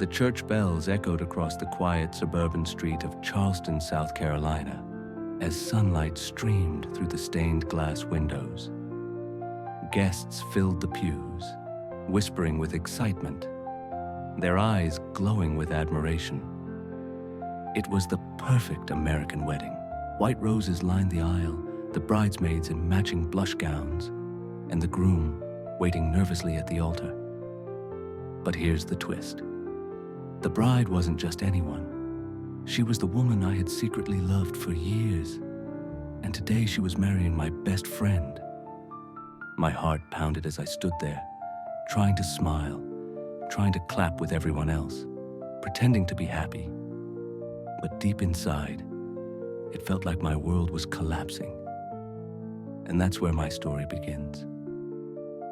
The church bells echoed across the quiet suburban street of Charleston, South Carolina, as sunlight streamed through the stained glass windows. Guests filled the pews, whispering with excitement, their eyes glowing with admiration. It was the perfect American wedding. White roses lined the aisle, the bridesmaids in matching blush gowns, and the groom waiting nervously at the altar. But here's the twist. The bride wasn't just anyone. She was the woman I had secretly loved for years, and today she was marrying my best friend. My heart pounded as I stood there, trying to smile, trying to clap with everyone else, pretending to be happy. But deep inside, it felt like my world was collapsing. And that's where my story begins.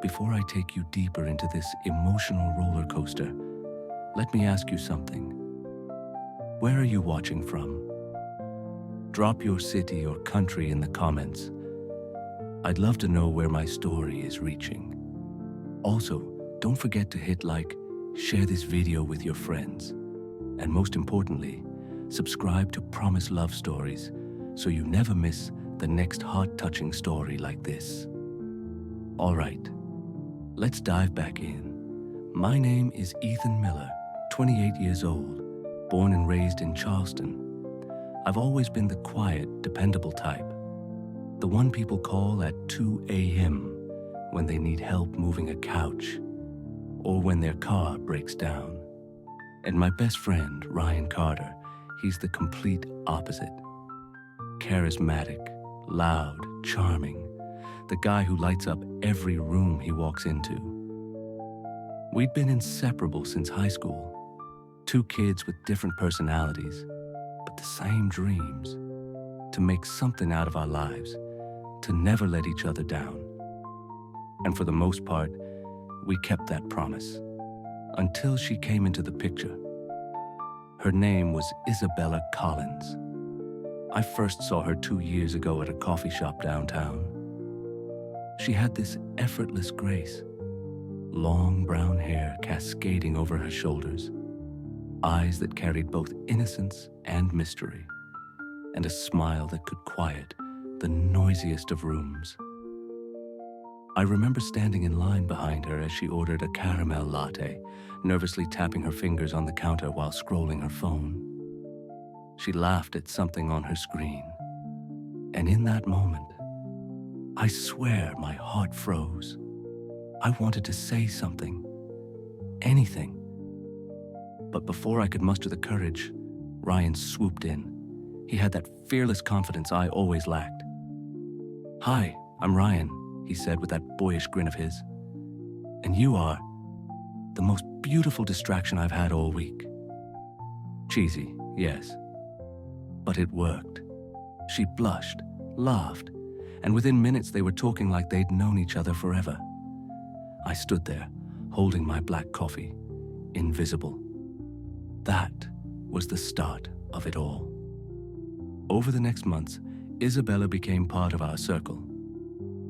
Before I take you deeper into this emotional roller coaster, let me ask you something. Where are you watching from? Drop your city or country in the comments. I'd love to know where my story is reaching. Also, don't forget to hit like, share this video with your friends, and most importantly, subscribe to Promise Love Stories so you never miss the next heart-touching story like this. All right, let's dive back in. My name is Ethan Miller, 28 years old, born and raised in Charleston. I've always been the quiet, dependable type, the one people call at 2 a.m. when they need help moving a couch or when their car breaks down. And my best friend, Ryan Carter, he's the complete opposite. Charismatic, loud, charming, the guy who lights up every room he walks into. We'd been inseparable since high school, two kids with different personalities, but the same dreams, to make something out of our lives, to never let each other down. And for the most part, we kept that promise, until she came into the picture. Her name was Isabella Collins. I first saw her 2 years ago at a coffee shop downtown. She had this effortless grace, long brown hair cascading over her shoulders, eyes that carried both innocence and mystery, and a smile that could quiet the noisiest of rooms. I remember standing in line behind her as she ordered a caramel latte, nervously tapping her fingers on the counter while scrolling her phone. She laughed at something on her screen, and in that moment, I swear my heart froze. I wanted to say something, anything. But before I could muster the courage, Ryan swooped in. He had that fearless confidence I always lacked. "Hi, I'm Ryan," he said with that boyish grin of his. "And you are the most beautiful distraction I've had all week." Cheesy, yes. But it worked. She blushed, laughed, and within minutes they were talking like they'd known each other forever. I stood there, holding my black coffee, invisible. That was the start of it all. Over the next months, Isabella became part of our circle.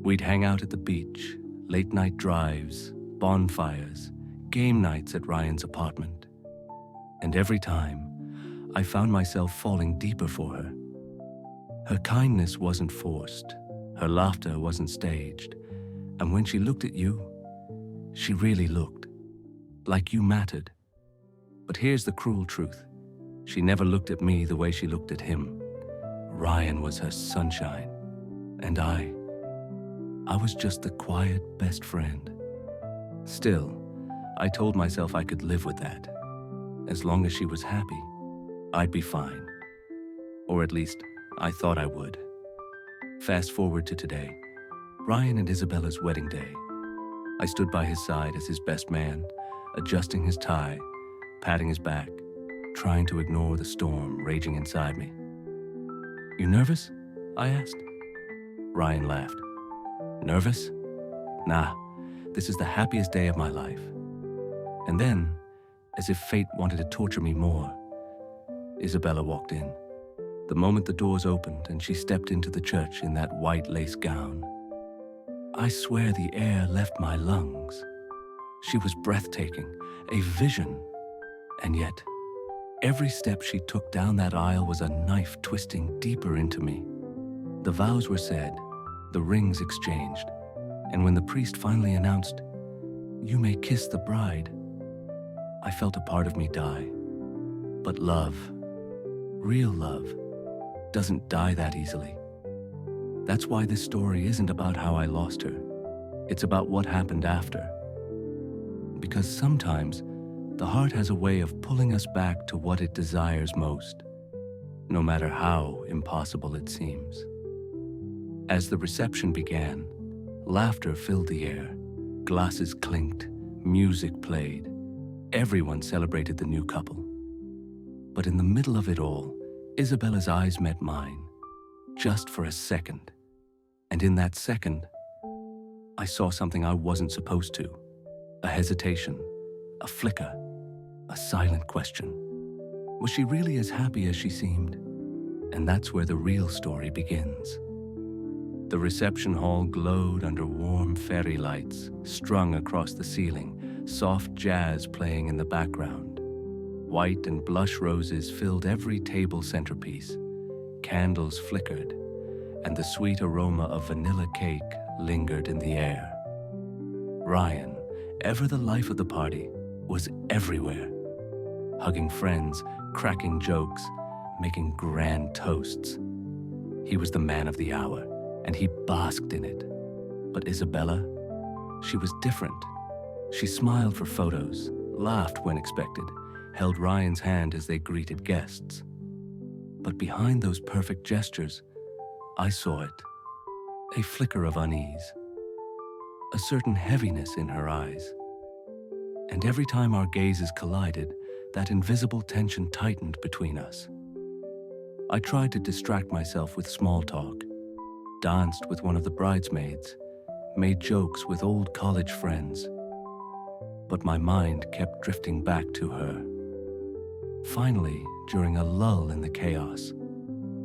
We'd hang out at the beach, late-night drives, bonfires, game nights at Ryan's apartment. And every time, I found myself falling deeper for her. Her kindness wasn't forced, her laughter wasn't staged, and when she looked at you, she really looked like you mattered. But here's the cruel truth. She never looked at me the way she looked at him. Ryan was her sunshine, and I was just the quiet best friend. Still, I told myself I could live with that. As long as she was happy, I'd be fine. Or at least, I thought I would. Fast forward to today, Ryan and Isabella's wedding day. I stood by his side as his best man, adjusting his tie, patting his back, trying to ignore the storm raging inside me. "You nervous?" I asked. Ryan laughed. "Nervous? Nah, this is the happiest day of my life." And then, as if fate wanted to torture me more, Isabella walked in. The moment the doors opened and she stepped into the church in that white lace gown, I swear the air left my lungs. She was breathtaking, a vision. And yet, every step she took down that aisle was a knife twisting deeper into me. The vows were said, the rings exchanged, and when the priest finally announced, "You may kiss the bride," I felt a part of me die. But love, real love, doesn't die that easily. That's why this story isn't about how I lost her. It's about what happened after. Because sometimes the heart has a way of pulling us back to what it desires most, no matter how impossible it seems. As the reception began, laughter filled the air, glasses clinked, music played. Everyone celebrated the new couple. But in the middle of it all, Isabella's eyes met mine, just for a second. And in that second, I saw something I wasn't supposed to. A hesitation, a flicker, a silent question. Was she really as happy as she seemed? And that's where the real story begins. The reception hall glowed under warm fairy lights strung across the ceiling, soft jazz playing in the background. White and blush roses filled every table centerpiece. Candles flickered, and the sweet aroma of vanilla cake lingered in the air. Ryan, ever the life of the party, was everywhere, hugging friends, cracking jokes, making grand toasts. He was the man of the hour, and he basked in it. But Isabella, she was different. She smiled for photos, laughed when expected, held Ryan's hand as they greeted guests. But behind those perfect gestures, I saw it, a flicker of unease, a certain heaviness in her eyes. And every time our gazes collided, that invisible tension tightened between us. I tried to distract myself with small talk, danced with one of the bridesmaids, made jokes with old college friends. But my mind kept drifting back to her. Finally, during a lull in the chaos,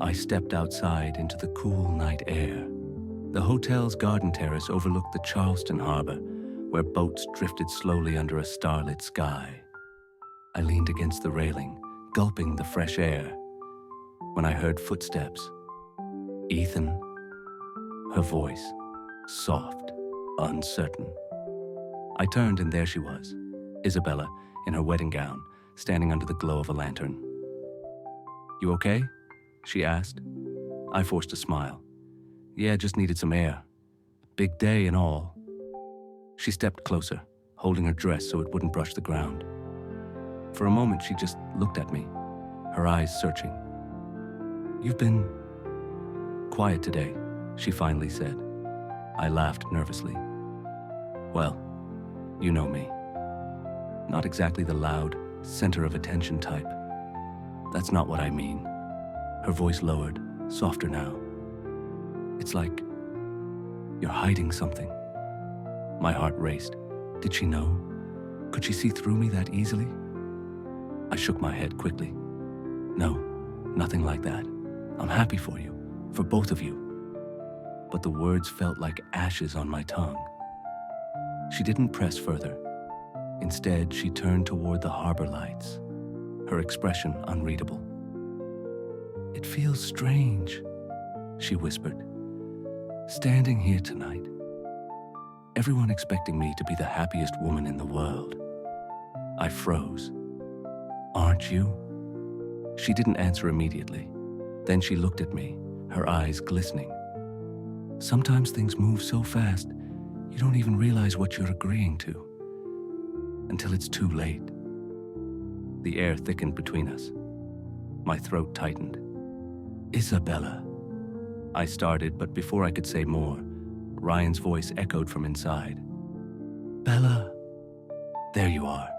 I stepped outside into the cool night air. The hotel's garden terrace overlooked the Charleston harbor, where boats drifted slowly under a starlit sky. I leaned against the railing, gulping the fresh air, when I heard footsteps. "Ethan," her voice, soft, uncertain. I turned and there she was, Isabella, in her wedding gown, standing under the glow of a lantern. "You okay?" she asked. I forced a smile. "Yeah, just needed some air. Big day and all." She stepped closer, holding her dress so it wouldn't brush the ground. For a moment, she just looked at me, her eyes searching. "You've been quiet today," she finally said. I laughed nervously. "Well, you know me. Not exactly the loud, center of attention type. That's not what I mean." Her voice lowered, softer now. "It's like you're hiding something." My heart raced. Did she know? Could she see through me that easily? I shook my head quickly. "No, nothing like that. I'm happy for you, for both of you." But the words felt like ashes on my tongue. She didn't press further. Instead, she turned toward the harbor lights, her expression unreadable. "It feels strange," she whispered, "standing here tonight. Everyone expecting me to be the happiest woman in the world." I froze. "Aren't you?" She didn't answer immediately. Then she looked at me, her eyes glistening. "Sometimes things move so fast, you don't even realize what you're agreeing to, until it's too late." The air thickened between us. My throat tightened. "Isabella," I started, but before I could say more, Ryan's voice echoed from inside. "Bella." "There you are."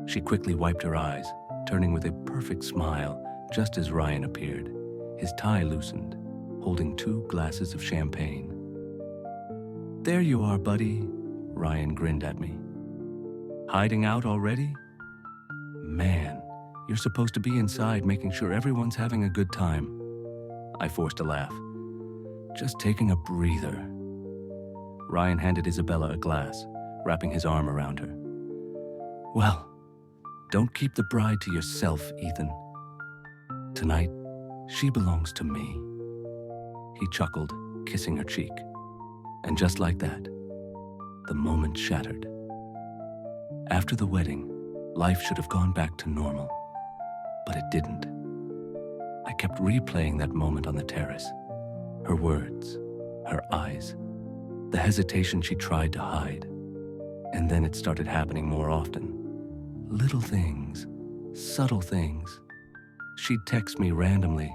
She quickly wiped her eyes, turning with a perfect smile just as Ryan appeared, his tie loosened, holding 2 glasses of champagne. "There you are, buddy," Ryan grinned at me. "Hiding out already? Man, you're supposed to be inside making sure everyone's having a good time." I forced a laugh. "Just taking a breather." Ryan handed Isabella a glass, wrapping his arm around her. "Well, Don't keep the bride to yourself, Ethan. Tonight, she belongs to me. He chuckled, kissing her cheek. And just like that, the moment shattered. After the wedding, life should have gone back to normal, but it didn't. I kept replaying that moment on the terrace. Her words, her eyes, the hesitation she tried to hide. And then it started happening more often. Little things, subtle things. She'd text me randomly,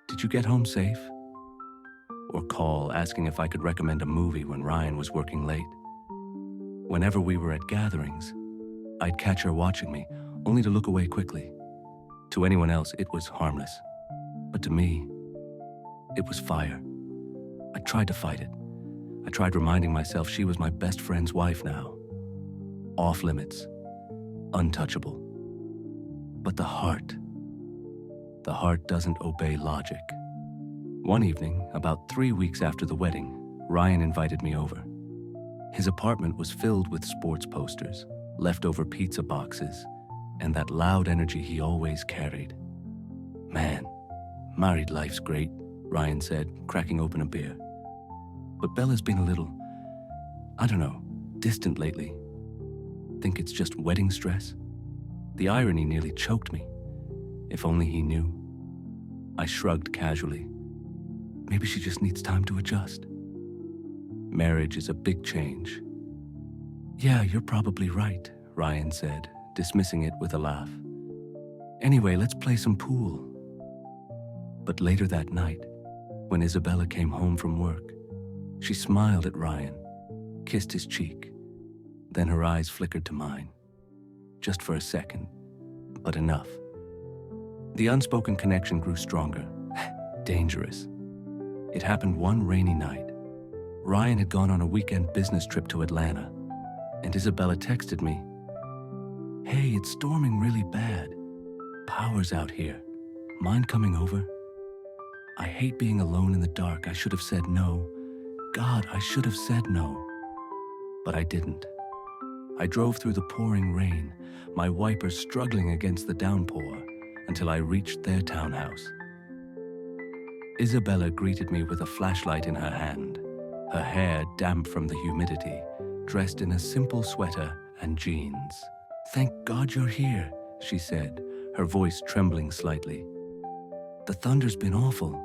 "Did you get home safe?" Or call asking if I could recommend a movie when Ryan was working late. Whenever we were at gatherings, I'd catch her watching me, only to look away quickly. To anyone else, it was harmless. But to me, it was fire. I tried to fight it. I tried reminding myself she was my best friend's wife now. Off limits, untouchable. But the heart doesn't obey logic. One evening, about 3 weeks after the wedding, Ryan invited me over. His apartment was filled with sports posters, leftover pizza boxes, and that loud energy he always carried. "Man, married life's great," Ryan said, cracking open a beer. "But Bella's been a little, I don't know, distant lately. Think it's just wedding stress?" The irony nearly choked me. If only he knew. I shrugged casually. Maybe she just needs time to adjust. Marriage is a big change. "Yeah, you're probably right," Ryan said, dismissing it with a laugh. "Anyway, let's play some pool." But later that night, when Isabella came home from work, she smiled at Ryan, kissed his cheek. Then her eyes flickered to mine. Just for a second, but enough. The unspoken connection grew stronger, dangerous. It happened one rainy night. Ryan had gone on a weekend business trip to Atlanta, and Isabella texted me, "Hey, it's storming really bad. Power's out here. Mind coming over?" I hate being alone in the dark. I should have said no. God, I should have said no. But I didn't. I drove through the pouring rain, my wipers struggling against the downpour, until I reached their townhouse. Isabella greeted me with a flashlight in her hand, her hair damp from the humidity, dressed in a simple sweater and jeans. "Thank God you're here," she said, her voice trembling slightly. "The thunder's been awful."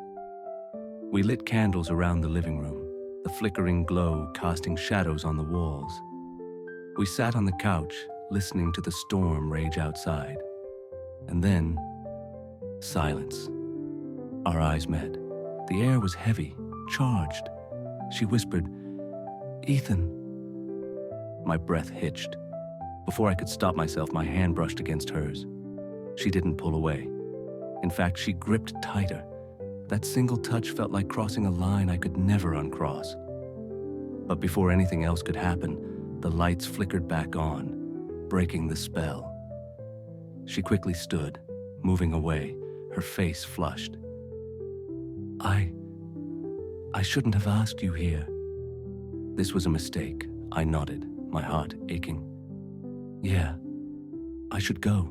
We lit candles around the living room, the flickering glow casting shadows on the walls. We sat on the couch, listening to the storm rage outside. And then, silence. Our eyes met. The air was heavy, charged. She whispered, "Ethan." My breath hitched. Before I could stop myself, my hand brushed against hers. She didn't pull away. In fact, she gripped tighter. That single touch felt like crossing a line I could never uncross. But before anything else could happen, the lights flickered back on, breaking the spell. She quickly stood, moving away, her face flushed. I shouldn't have asked you here." "This was a mistake," I nodded, my heart aching. "Yeah, I should go."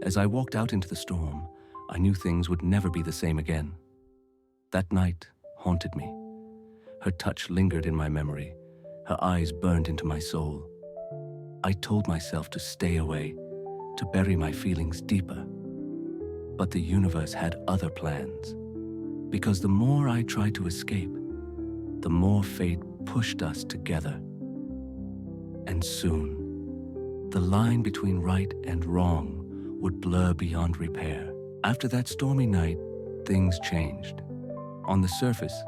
As I walked out into the storm, I knew things would never be the same again. That night haunted me. Her touch lingered in my memory. Her eyes burned into my soul. I told myself to stay away, to bury my feelings deeper. But the universe had other plans. Because the more I tried to escape, the more fate pushed us together. And soon, the line between right and wrong would blur beyond repair. After that stormy night, things changed. On the surface,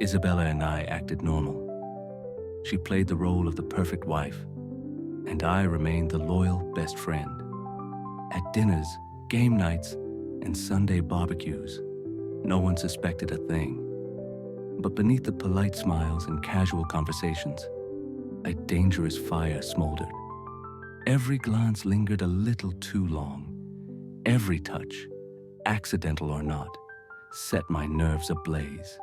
Isabella and I acted normal. She played the role of the perfect wife, and I remained the loyal best friend. At dinners, game nights, and Sunday barbecues, no one suspected a thing. But beneath the polite smiles and casual conversations, a dangerous fire smoldered. Every glance lingered a little too long. Every touch, accidental or not, set my nerves ablaze.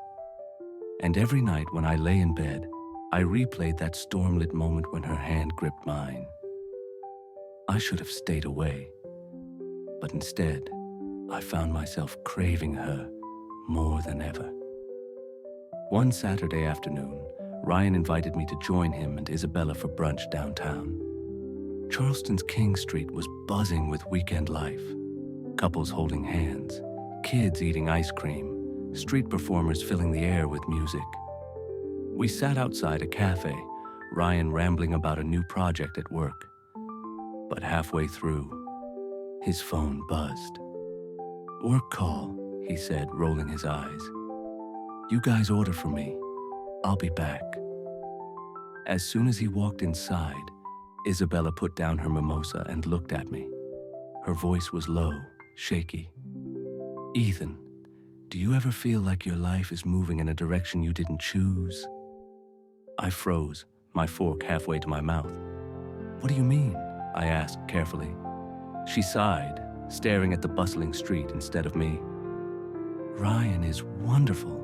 And every night when I lay in bed, I replayed that storm-lit moment when her hand gripped mine. I should have stayed away. But instead, I found myself craving her more than ever. One Saturday afternoon, Ryan invited me to join him and Isabella for brunch downtown. Charleston's King Street was buzzing with weekend life. Couples holding hands, kids eating ice cream, street performers filling the air with music. We sat outside a cafe, Ryan rambling about a new project at work. But halfway through, his phone buzzed. "Work call," he said, rolling his eyes. "You guys order for me. I'll be back." As soon as he walked inside, Isabella put down her mimosa and looked at me. Her voice was low, shaky. "Ethan, do you ever feel like your life is moving in a direction you didn't choose?" I froze, my fork halfway to my mouth. "What do you mean?" I asked carefully. She sighed, staring at the bustling street instead of me. "Ryan is wonderful.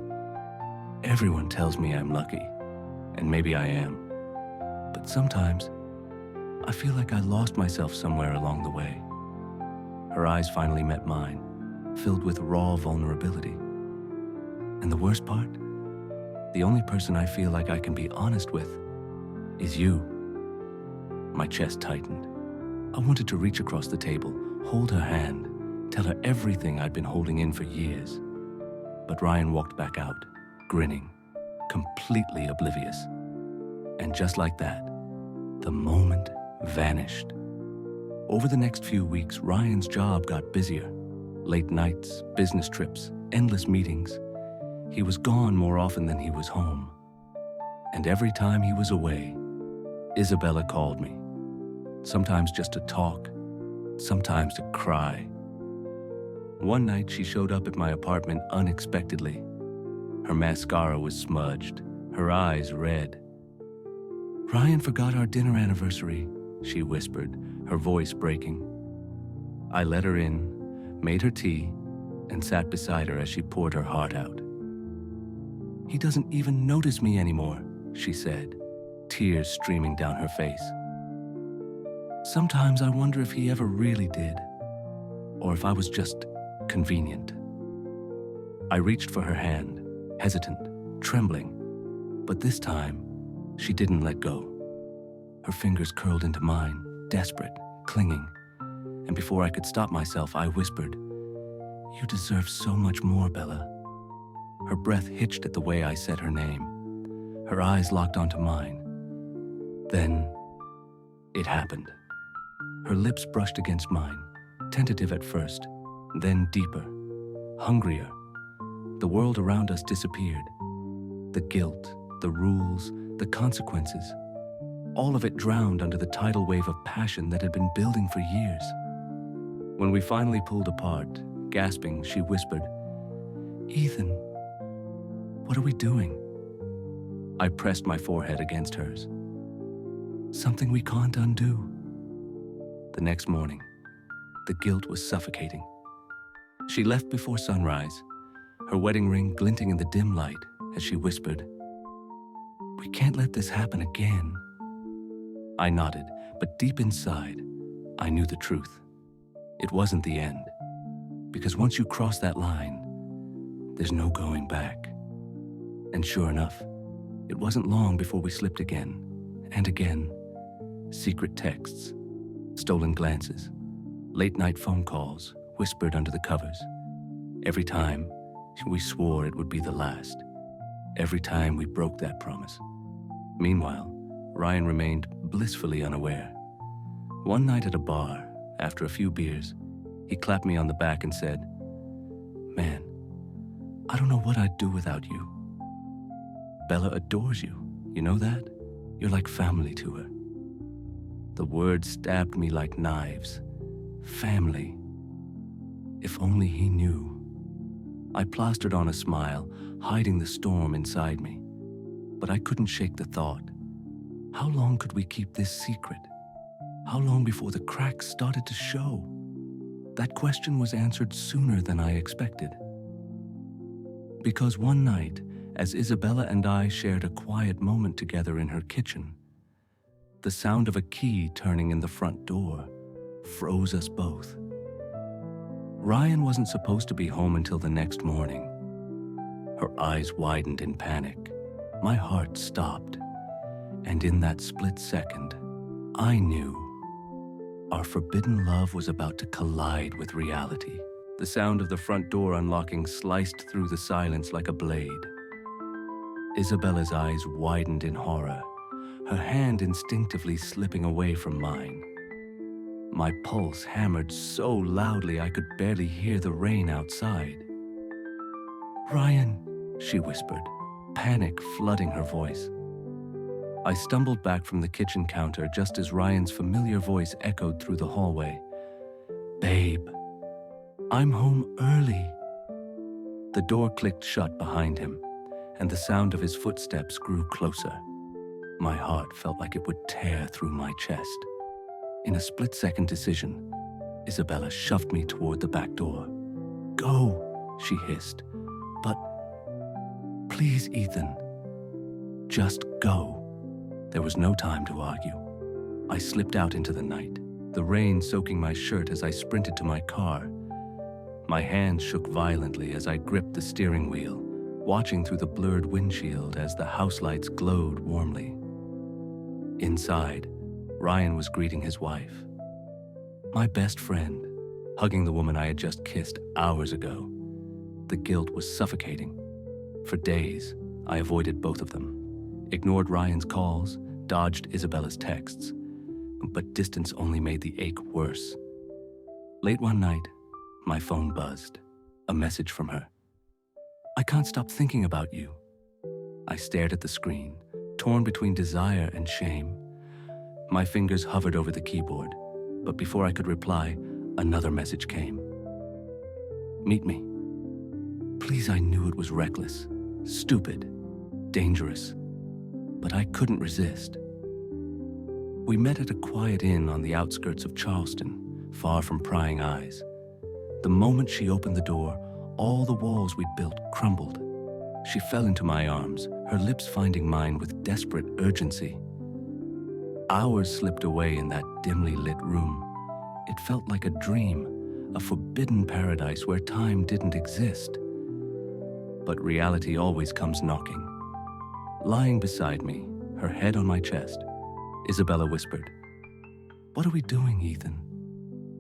Everyone tells me I'm lucky, and maybe I am. But sometimes, I feel like I lost myself somewhere along the way." Her eyes finally met mine, filled with raw vulnerability. "And the worst part? The only person I feel like I can be honest with is you." My chest tightened. I wanted to reach across the table, hold her hand, tell her everything I'd been holding in for years. But Ryan walked back out, grinning, completely oblivious. And just like that, the moment vanished. Over the next few weeks, Ryan's job got busier. Late nights, business trips, endless meetings. He was gone more often than he was home. And every time he was away, Isabella called me. Sometimes just to talk, sometimes to cry. One night she showed up at my apartment unexpectedly. Her mascara was smudged, her eyes red. "Ryan forgot our dinner anniversary," she whispered, her voice breaking. I let her in, made her tea, and sat beside her as she poured her heart out. "He doesn't even notice me anymore," she said, tears streaming down her face. "Sometimes I wonder if he ever really did, or if I was just convenient." I reached for her hand, hesitant, trembling, but this time, she didn't let go. Her fingers curled into mine, desperate, clinging, and before I could stop myself, I whispered, "You deserve so much more, Bella." Her breath hitched at the way I said her name. Her eyes locked onto mine. Then, it happened. Her lips brushed against mine, tentative at first, then deeper, hungrier. The world around us disappeared. The guilt, the rules, the consequences. All of it drowned under the tidal wave of passion that had been building for years. When we finally pulled apart, gasping, she whispered, "Ethan, what are we doing?" I pressed my forehead against hers. "Something we can't undo." The next morning, the guilt was suffocating. She left before sunrise, her wedding ring glinting in the dim light as she whispered, "We can't let this happen again." I nodded, but deep inside, I knew the truth. It wasn't the end, because once you cross that line, there's no going back. And sure enough, it wasn't long before we slipped again, and again. Secret texts, stolen glances, late-night phone calls, whispered under the covers. Every time, we swore it would be the last. Every time we broke that promise. Meanwhile, Ryan remained blissfully unaware. One night at a bar, after a few beers, he clapped me on the back and said, "Man, I don't know what I'd do without you. Bella adores you, you know that? You're like family to her." The words stabbed me like knives. Family. If only he knew. I plastered on a smile, hiding the storm inside me. But I couldn't shake the thought. How long could we keep this secret? How long before the cracks started to show? That question was answered sooner than I expected. Because one night, as Isabella and I shared a quiet moment together in her kitchen, the sound of a key turning in the front door froze us both. Ryan wasn't supposed to be home until the next morning. Her eyes widened in panic. My heart stopped. And in that split second, I knew our forbidden love was about to collide with reality. The sound of the front door unlocking sliced through the silence like a blade. Isabella's eyes widened in horror, her hand instinctively slipping away from mine. My pulse hammered so loudly I could barely hear the rain outside. "Ryan," she whispered, panic flooding her voice. I stumbled back from the kitchen counter just as Ryan's familiar voice echoed through the hallway. "Babe, I'm home early." The door clicked shut behind him, and the sound of his footsteps grew closer. My heart felt like it would tear through my chest. In a split-second decision, Isabella shoved me toward the back door. "Go," she hissed. "But please, Ethan, just go." There was no time to argue. I slipped out into the night, the rain soaking my shirt as I sprinted to my car. My hands shook violently as I gripped the steering wheel, watching through the blurred windshield as the house lights glowed warmly. Inside, Ryan was greeting his wife. My best friend, hugging the woman I had just kissed hours ago. The guilt was suffocating. For days, I avoided both of them. Ignored Ryan's calls, dodged Isabella's texts, but distance only made the ache worse. Late one night, my phone buzzed. A message from her. "I can't stop thinking about you." I stared at the screen, torn between desire and shame. My fingers hovered over the keyboard, but before I could reply, another message came. "Meet me." Please, I knew it was reckless, stupid, dangerous, but I couldn't resist. We met at a quiet inn on the outskirts of Charleston, far from prying eyes. The moment she opened the door, all the walls we'd built crumbled. She fell into my arms, her lips finding mine with desperate urgency. Hours slipped away in that dimly lit room. It felt like a dream, a forbidden paradise where time didn't exist. But reality always comes knocking. Lying beside me, her head on my chest, Isabella whispered, "What are we doing, Ethan?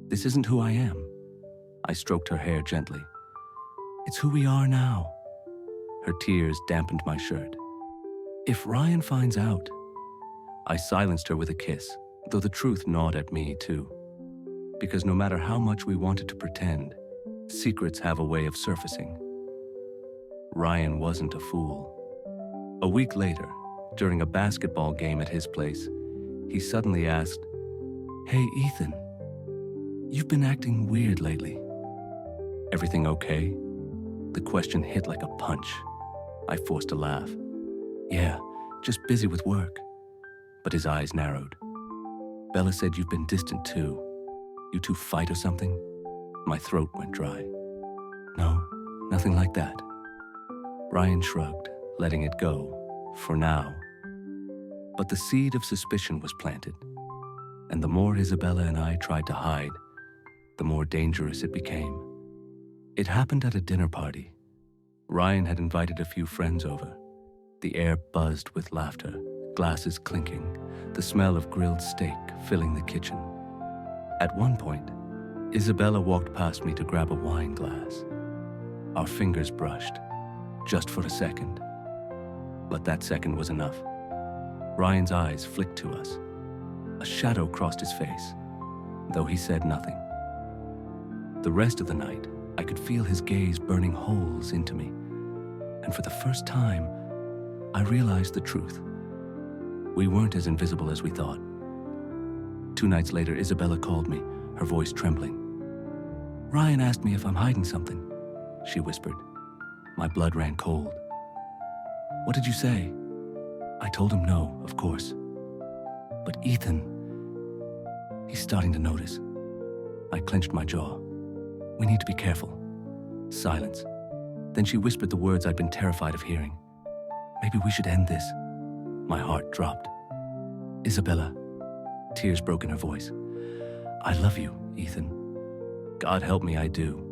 This isn't who I am." I stroked her hair gently. "It's who we are now." Her tears dampened my shirt. "If Ryan finds out..." I silenced her with a kiss, though the truth gnawed at me too. Because no matter how much we wanted to pretend, secrets have a way of surfacing. Ryan wasn't a fool. A week later, during a basketball game at his place, he suddenly asked, "Hey, Ethan, you've been acting weird lately. Everything okay?" The question hit like a punch. I forced a laugh. "Yeah, just busy with work." But his eyes narrowed. "Bella said you've been distant too. You two fight or something?" My throat went dry. "No, nothing like that." Ryan shrugged, letting it go, for now. But the seed of suspicion was planted, and the more Isabella and I tried to hide, the more dangerous it became. It happened at a dinner party. Ryan had invited a few friends over. The air buzzed with laughter, glasses clinking, the smell of grilled steak filling the kitchen. At one point, Isabella walked past me to grab a wine glass. Our fingers brushed, just for a second. But that second was enough. Ryan's eyes flicked to us. A shadow crossed his face, though he said nothing. The rest of the night, I could feel his gaze burning holes into me. And for the first time, I realized the truth. We weren't as invisible as we thought. 2 nights later, Isabella called me, her voice trembling. "Ryan asked me if I'm hiding something," she whispered. My blood ran cold. "What did you say?" I told him no, of course. "But Ethan, he's starting to notice." I clenched my jaw. "We need to be careful." Silence. Then she whispered the words I'd been terrified of hearing. "Maybe we should end this." My heart dropped. "Isabella," tears broke in her voice, "I love you. Ethan. God help me, I do.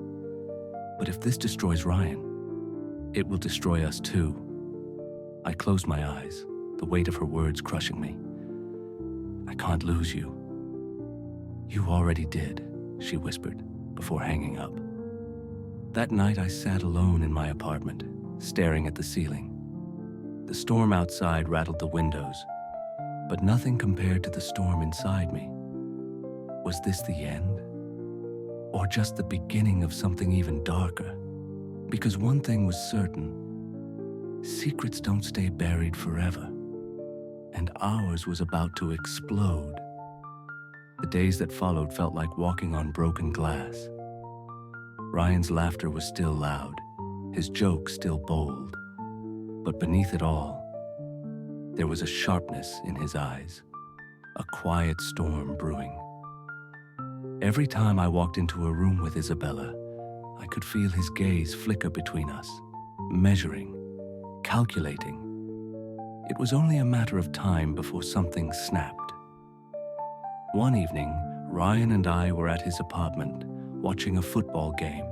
But if this destroys Ryan, it will destroy us too. I closed my eyes, the weight of her words crushing me. I can't lose you. You already did, she whispered before hanging up. That night I sat alone in my apartment, staring at the ceiling. The storm outside rattled the windows, but nothing compared to the storm inside me. Was this the end? Or just the beginning of something even darker? Because one thing was certain: secrets don't stay buried forever. And ours was about to explode. The days that followed felt like walking on broken glass. Ryan's laughter was still loud, his jokes still bold. But beneath it all, there was a sharpness in his eyes, a quiet storm brewing. Every time I walked into a room with Isabella, I could feel his gaze flicker between us, measuring, calculating. It was only a matter of time before something snapped. One evening, Ryan and I were at his apartment, watching a football game.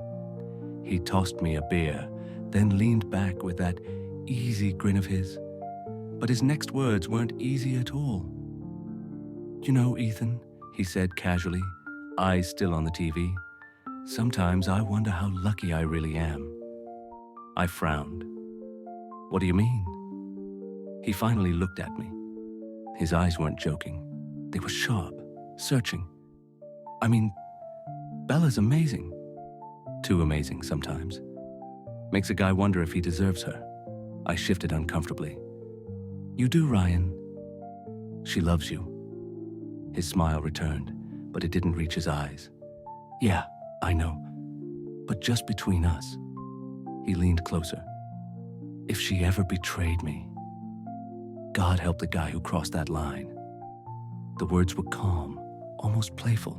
He tossed me a beer, then leaned back with that easy grin of his. But his next words weren't easy at all. "You know, Ethan," he said casually, eyes still on the TV, "sometimes I wonder how lucky I really am." I frowned. "What do you mean?" He finally looked at me. His eyes weren't joking. They were sharp, searching. "I mean, Bella's amazing. Too amazing sometimes. Makes a guy wonder if he deserves her." I shifted uncomfortably. "You do, Ryan. She loves you." His smile returned, but it didn't reach his eyes. "Yeah, I know. But just between us." He leaned closer. "If she ever betrayed me, God help the guy who crossed that line." The words were calm, almost playful,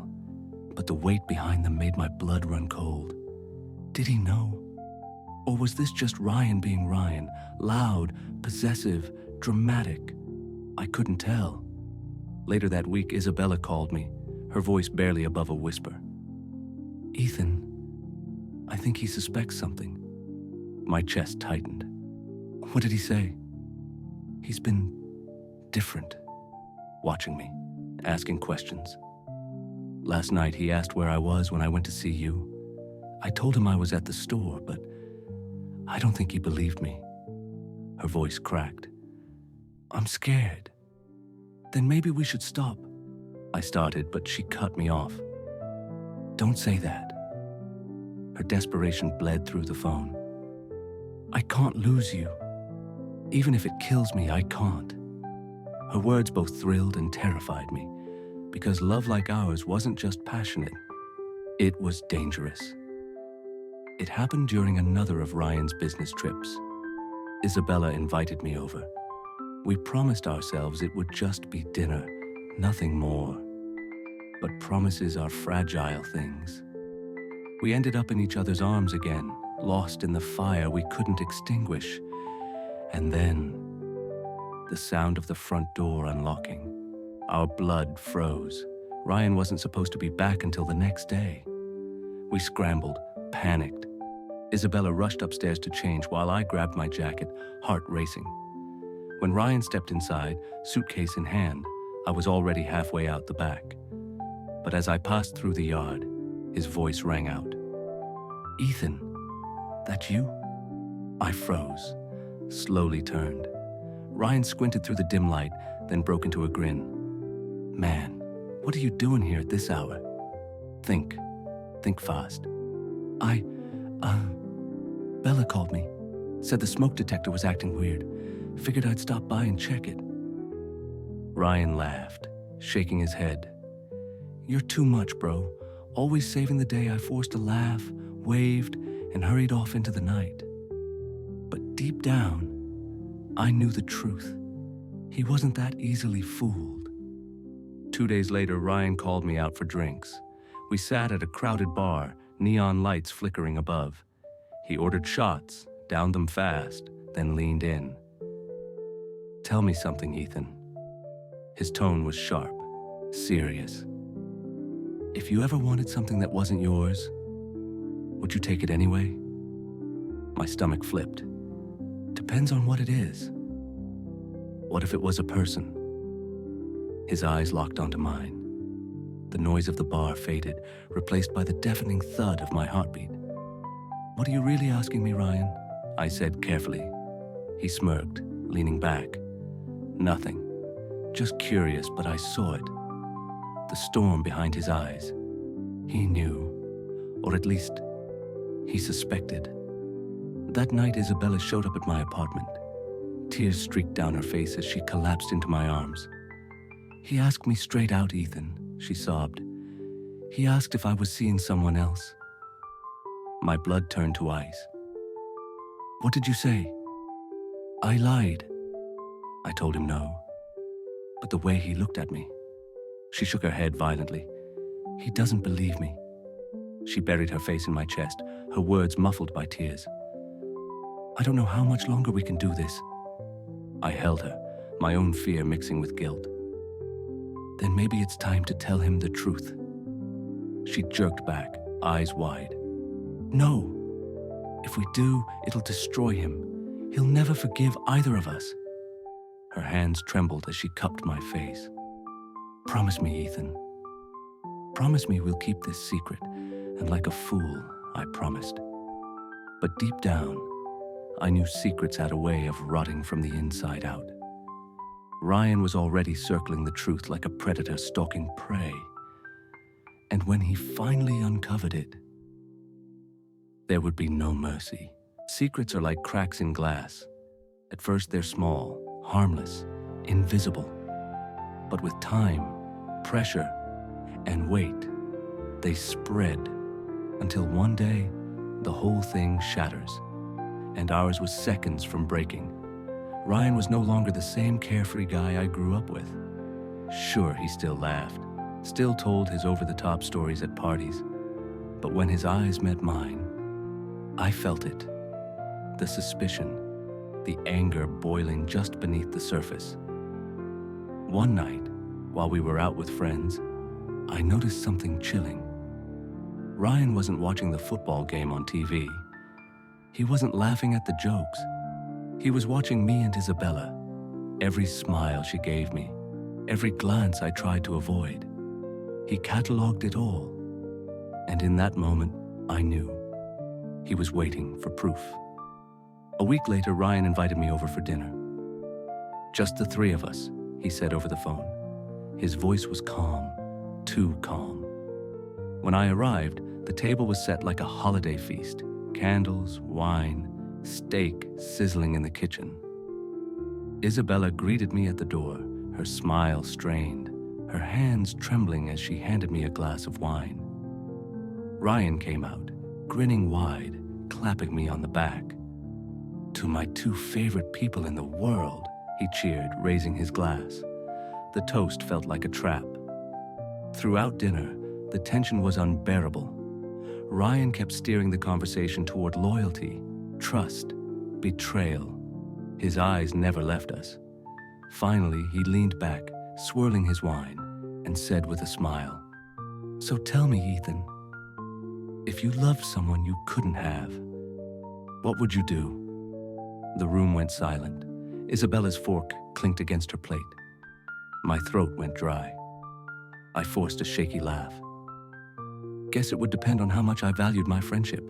but the weight behind them made my blood run cold. Did he know? Or was this just Ryan being Ryan, loud, possessive, dramatic? I couldn't tell. Later that week, Isabella called me, her voice barely above a whisper. "Ethan, I think he suspects something." My chest tightened. "What did he say?" "He's been different, watching me, asking questions. Last night he asked where I was when I went to see you. I told him I was at the store, but I don't think he believed me." Her voice cracked. "I'm scared." "Then maybe we should stop," I started, but she cut me off. "Don't say that." Her desperation bled through the phone. "I can't lose you. Even if it kills me, I can't." Her words both thrilled and terrified me, because love like ours wasn't just passionate, it was dangerous. It happened during another of Ryan's business trips. Isabella invited me over. We promised ourselves it would just be dinner, nothing more. But promises are fragile things. We ended up in each other's arms again, lost in the fire we couldn't extinguish. And then, the sound of the front door unlocking. Our blood froze. Ryan wasn't supposed to be back until the next day. We scrambled, panicked. Isabella rushed upstairs to change while I grabbed my jacket, heart racing. When Ryan stepped inside, suitcase in hand, I was already halfway out the back. But as I passed through the yard, his voice rang out. "Ethan, that you?" I froze, slowly turned. Ryan squinted through the dim light, then broke into a grin. "Man, what are you doing here at this hour? Think fast." Bella called me. Said the smoke detector was acting weird. Figured I'd stop by and check it." Ryan laughed, shaking his head. "You're too much, bro. Always saving the day I forced a laugh, waved, and hurried off into the night." But deep down, I knew the truth. He wasn't that easily fooled. 2 days later, Ryan called me out for drinks. We sat at a crowded bar, neon lights flickering above. He ordered shots, downed them fast, then leaned in. "Tell me something, Ethan." His tone was sharp, serious. If you ever wanted something that wasn't yours, would you take it anyway? My stomach flipped. Depends on what it is. What if it was a person? His eyes locked onto mine. The noise of the bar faded, replaced by the deafening thud of my heartbeat. What are you really asking me, Ryan? I said carefully. He smirked, leaning back. Nothing. Just curious, but I saw it. The storm behind his eyes. He knew, or at least, he suspected. That night, Isabella showed up at my apartment. Tears streaked down her face as she collapsed into my arms. He asked me straight out, Ethan, she sobbed. He asked if I was seeing someone else. My blood turned to ice. What did you say? I lied. I told him no. But the way he looked at me. She shook her head violently. He doesn't believe me. She buried her face in my chest, her words muffled by tears. I don't know how much longer we can do this. I held her, my own fear mixing with guilt. Then maybe it's time to tell him the truth. She jerked back, eyes wide. No. If we do, it'll destroy him. He'll never forgive either of us. Her hands trembled as she cupped my face. Promise me, Ethan. Promise me we'll keep this secret. And like a fool, I promised. But deep down, I knew secrets had a way of rotting from the inside out. Ryan was already circling the truth like a predator stalking prey. And when he finally uncovered it, there would be no mercy. Secrets are like cracks in glass. At first they're small, harmless, invisible. But with time, pressure, and weight, they spread until one day, the whole thing shatters. And ours was seconds from breaking. Ryan was no longer the same carefree guy I grew up with. Sure, he still laughed, still told his over-the-top stories at parties. But when his eyes met mine, I felt it. The suspicion, the anger boiling just beneath the surface. One night, while we were out with friends, I noticed something chilling. Ryan wasn't watching the football game on TV. He wasn't laughing at the jokes. He was watching me and Isabella. Every smile she gave me, every glance I tried to avoid. He cataloged it all. And in that moment, I knew. He was waiting for proof. A week later, Ryan invited me over for dinner. Just the three of us, he said over the phone. His voice was calm, too calm. When I arrived, the table was set like a holiday feast. Candles, wine, steak sizzling in the kitchen. Isabella greeted me at the door, her smile strained, her hands trembling as she handed me a glass of wine. Ryan came out, grinning wide, clapping me on the back. To my two favorite people in the world, he cheered, raising his glass. The toast felt like a trap. Throughout dinner, the tension was unbearable. Ryan kept steering the conversation toward loyalty, trust, betrayal. His eyes never left us. Finally, he leaned back, swirling his wine, and said with a smile, "So tell me, Ethan, if you loved someone you couldn't have, what would you do?" The room went silent. Isabella's fork clinked against her plate. My throat went dry. I forced a shaky laugh. Guess it would depend on how much I valued my friendship.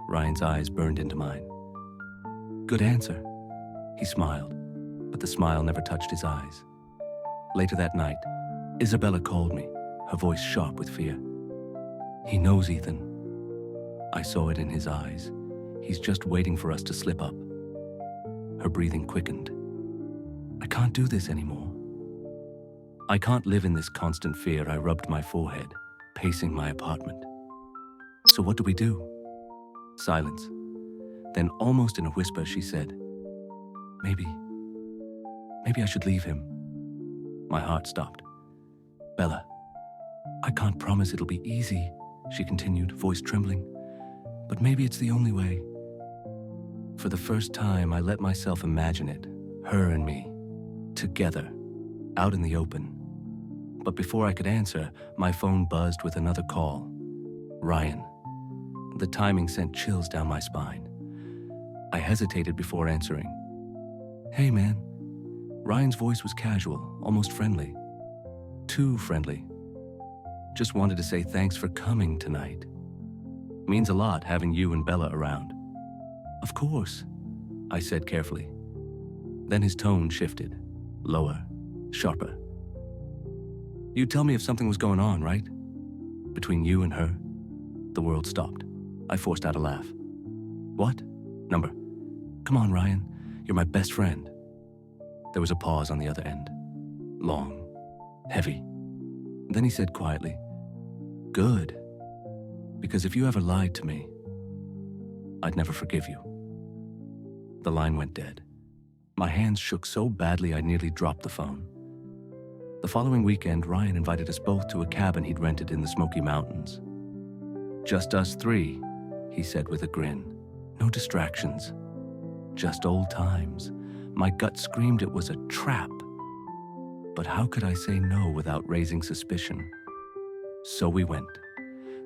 Ryan's eyes burned into mine. Good answer. He smiled, but the smile never touched his eyes. Later that night, Isabella called me, her voice sharp with fear. He knows, Ethan. I saw it in his eyes. He's just waiting for us to slip up. Her breathing quickened. I can't do this anymore. I can't live in this constant fear. I rubbed my forehead, pacing my apartment. So what do we do? Silence. Then, almost in a whisper, she said, Maybe I should leave him. My heart stopped. Bella, I can't promise it'll be easy, she continued, voice trembling. But maybe it's the only way. For the first time, I let myself imagine it, her and me, together, out in the open. But before I could answer, my phone buzzed with another call. Ryan. The timing sent chills down my spine. I hesitated before answering. "Hey, man." Ryan's voice was casual, almost friendly. Too friendly. "Just wanted to say thanks for coming tonight. Means a lot having you and Bella around." "Of course," I said carefully. Then his tone shifted, lower, sharper. "You'd tell me if something was going on, right? Between you and her?" The world stopped. I forced out a laugh. "What? Number? Come on, Ryan. You're my best friend." There was a pause on the other end. Long. Heavy. Then he said quietly, "Good. Because if you ever lied to me, I'd never forgive you." The line went dead. My hands shook so badly I nearly dropped the phone. The following weekend, Ryan invited us both to a cabin he'd rented in the Smoky Mountains. "Just us three," he said with a grin. "No distractions. Just old times." My gut screamed it was a trap. But how could I say no without raising suspicion? So we went.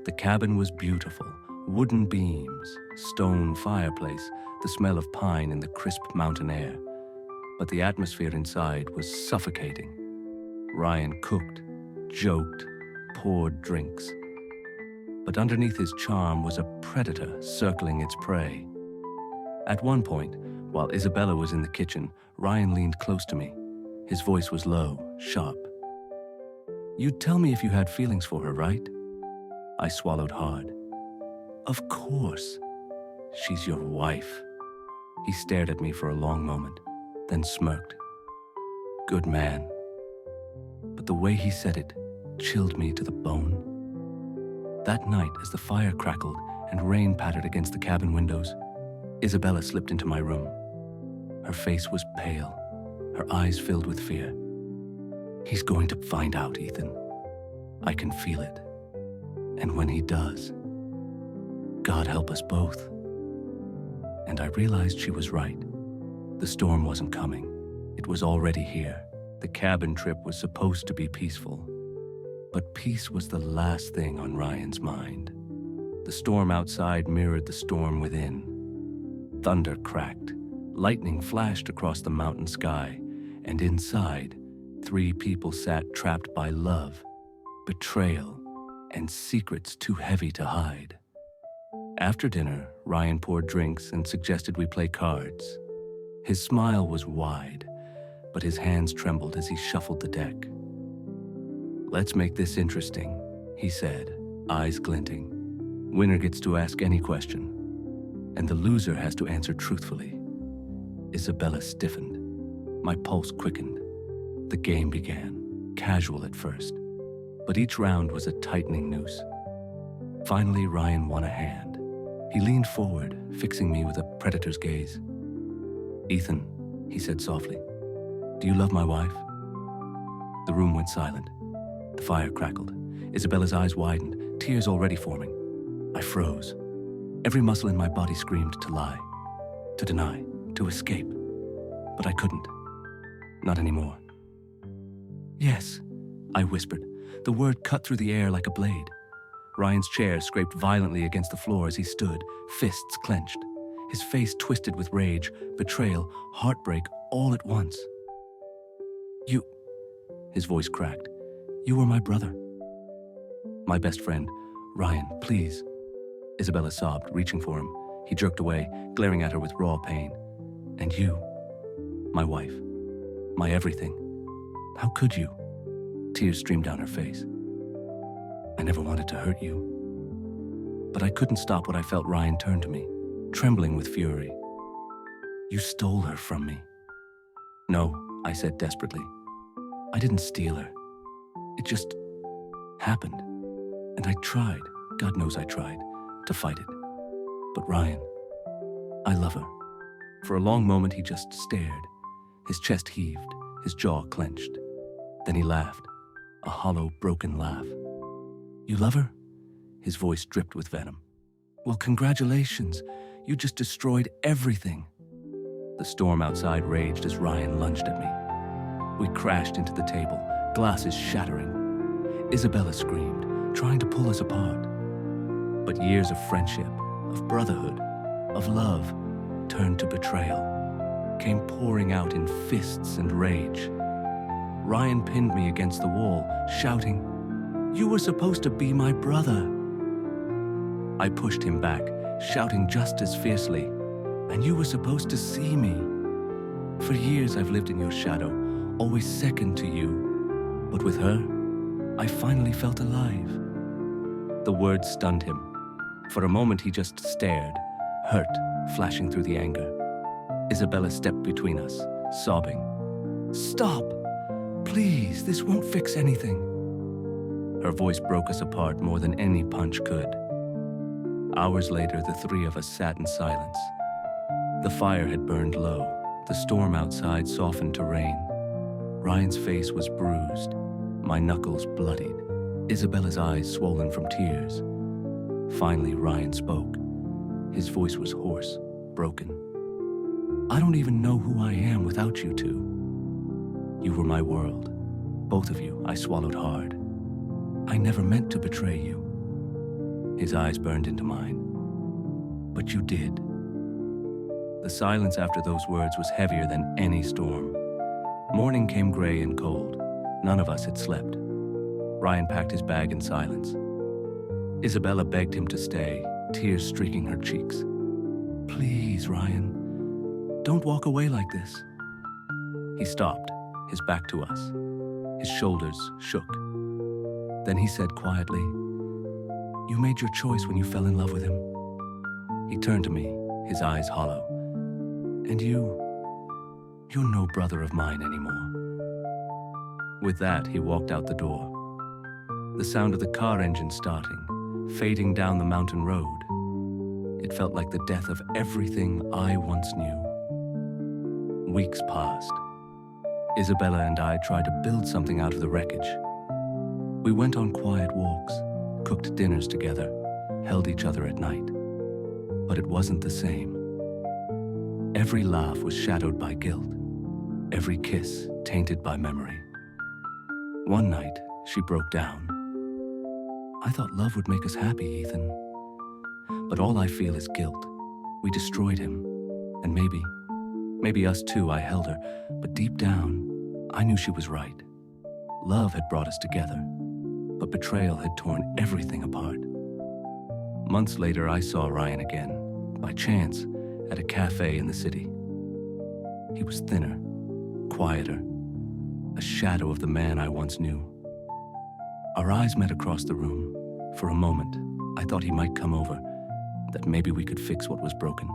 The cabin was beautiful. Wooden beams, stone fireplace, the smell of pine in the crisp mountain air. But the atmosphere inside was suffocating. Ryan cooked, joked, poured drinks. But underneath his charm was a predator circling its prey. At one point, while Isabella was in the kitchen, Ryan leaned close to me. His voice was low, sharp. "You'd tell me if you had feelings for her, right?" I swallowed hard. "Of course. She's your wife." He stared at me for a long moment, then smirked. "Good man." But the way he said it chilled me to the bone. That night, as the fire crackled and rain pattered against the cabin windows, Isabella slipped into my room. Her face was pale, her eyes filled with fear. "He's going to find out, Ethan. I can feel it. And when he does, God help us both." And I realized she was right. The storm wasn't coming. It was already here. The cabin trip was supposed to be peaceful. But peace was the last thing on Ryan's mind. The storm outside mirrored the storm within. Thunder cracked, lightning flashed across the mountain sky, and inside, 3 people sat trapped by love, betrayal, and secrets too heavy to hide. After dinner, Ryan poured drinks and suggested we play cards. His smile was wide, but his hands trembled as he shuffled the deck. "Let's make this interesting," he said, eyes glinting. "Winner gets to ask any question, and the loser has to answer truthfully." Isabella stiffened. My pulse quickened. The game began, casual at first, but each round was a tightening noose. Finally, Ryan won a hand. He leaned forward, fixing me with a predator's gaze. "Ethan," he said softly, "do you love my wife?" The room went silent. The fire crackled. Isabella's eyes widened, tears already forming. I froze. Every muscle in my body screamed to lie, to deny, to escape. But I couldn't. Not anymore. "Yes," I whispered. The word cut through the air like a blade. Ryan's chair scraped violently against the floor as he stood, fists clenched. His face twisted with rage, betrayal, heartbreak, all at once. "You," his voice cracked, "you were my brother." "My best friend. Ryan, please." Isabella sobbed, reaching for him. He jerked away, glaring at her with raw pain. "And you, my wife, my everything. How could you?" Tears streamed down her face. "I never wanted to hurt you." But I couldn't stop what I felt. Ryan turned to me, trembling with fury. "You stole her from me." "No," I said desperately. "I didn't steal her. It just happened. And I tried, God knows I tried, to fight it. But Ryan, I love her." For a long moment he just stared. His chest heaved, his jaw clenched. Then he laughed, a hollow, broken laugh. "You love her?" His voice dripped with venom. "Well, congratulations. You just destroyed everything." The storm outside raged as Ryan lunged at me. We crashed into the table, glasses shattering. Isabella screamed, trying to pull us apart. But years of friendship, of brotherhood, of love, turned to betrayal, came pouring out in fists and rage. Ryan pinned me against the wall, shouting, "You were supposed to be my brother." I pushed him back, shouting just as fiercely, "And you were supposed to see me. For years I've lived in your shadow, always second to you. But with her, I finally felt alive." The words stunned him. For a moment he just stared, hurt flashing through the anger. Isabella stepped between us, sobbing, "Stop! Please, this won't fix anything." Her voice broke us apart more than any punch could. Hours later, the three of us sat in silence. The fire had burned low. The storm outside softened to rain. Ryan's face was bruised, my knuckles bloodied, Isabella's eyes swollen from tears. Finally, Ryan spoke. His voice was hoarse, broken. "I don't even know who I am without you two. You were my world. Both of you I swallowed hard. I never meant to betray you." His eyes burned into mine. "But you did." The silence after those words was heavier than any storm. Morning came gray and cold. None of us had slept. Ryan packed his bag in silence. Isabella begged him to stay, tears streaking her cheeks. "Please, Ryan, don't walk away like this." He stopped, his back to us. His shoulders shook. Then he said quietly, "You made your choice when you fell in love with him." He turned to me, his eyes hollow. "And you're no brother of mine anymore." With that, he walked out the door. The sound of the car engine starting, fading down the mountain road. It felt like the death of everything I once knew. Weeks passed. Isabella and I tried to build something out of the wreckage. We went on quiet walks, cooked dinners together, held each other at night. But it wasn't the same. Every laugh was shadowed by guilt, every kiss tainted by memory. One night, she broke down. "I thought love would make us happy, Ethan. But all I feel is guilt. We destroyed him. And maybe us too," I held her. But deep down, I knew she was right. Love had brought us together, but betrayal had torn everything apart. Months later, I saw Ryan again, by chance, at a cafe in the city. He was thinner, quieter, a shadow of the man I once knew. Our eyes met across the room. For a moment, I thought he might come over, that maybe we could fix what was broken.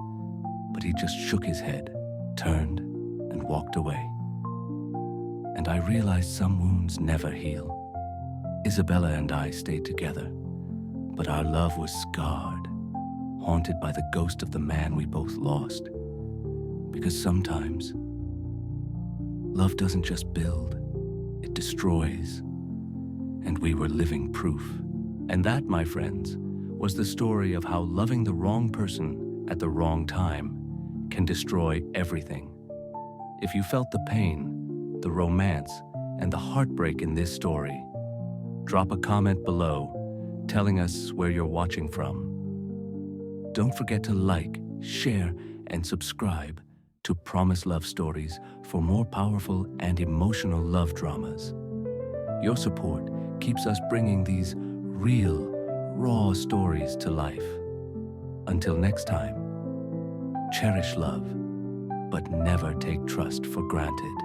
But he just shook his head, turned, and walked away. And I realized some wounds never heal. Isabella and I stayed together, but our love was scarred, haunted by the ghost of the man we both lost. Because sometimes, love doesn't just build, it destroys. And we were living proof. And that, my friends, was the story of how loving the wrong person at the wrong time can destroy everything. If you felt the pain, the romance, and the heartbreak in this story, drop a comment below telling us where you're watching from. Don't forget to like, share, and subscribe to Promise Love Stories for more powerful and emotional love dramas. Your support keeps us bringing these real, raw stories to life. Until next time, cherish love, but never take trust for granted.